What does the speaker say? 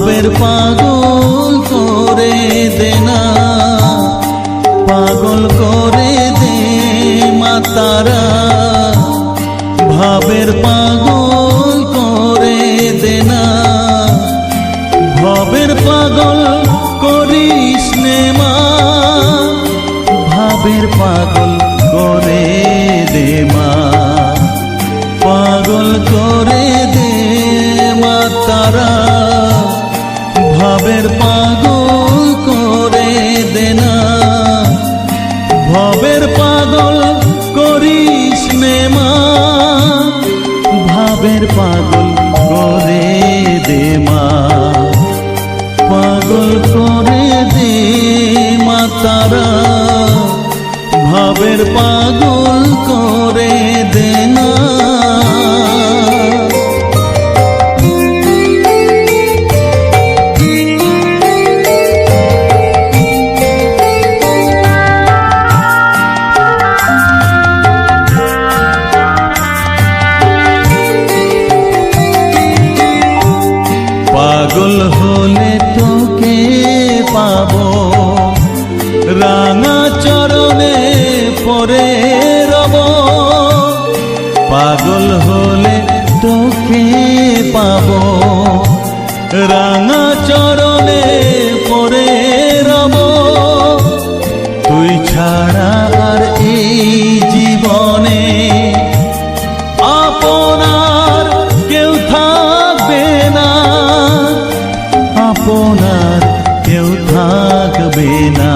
ভাবের পাগল করে দে না, পাগল করে দে মা তারা, ভাবের পাগল করে দে না, ভাবের পাগল করিস নে মা, ভাবের পাগল করে দে মা, পাগল করে দে মা তারা, ভাবের পাগল করে দে না, ভাবের পাগল করিস নে মা, ভাবের পাগল করে দে মা, পাগল করে দে মা তারা, ভাবের পাগল করে দে না। পাগল হলে তোকে পাবো রাঙা চরণে পরে রব, পাগল হলে তোকে পাবো রাঙা চরণে পরে রব, তুই ছাড়া আর এই জীবনে আপনার কেউ থাকবে না, আপনার কেউ থাকবে না।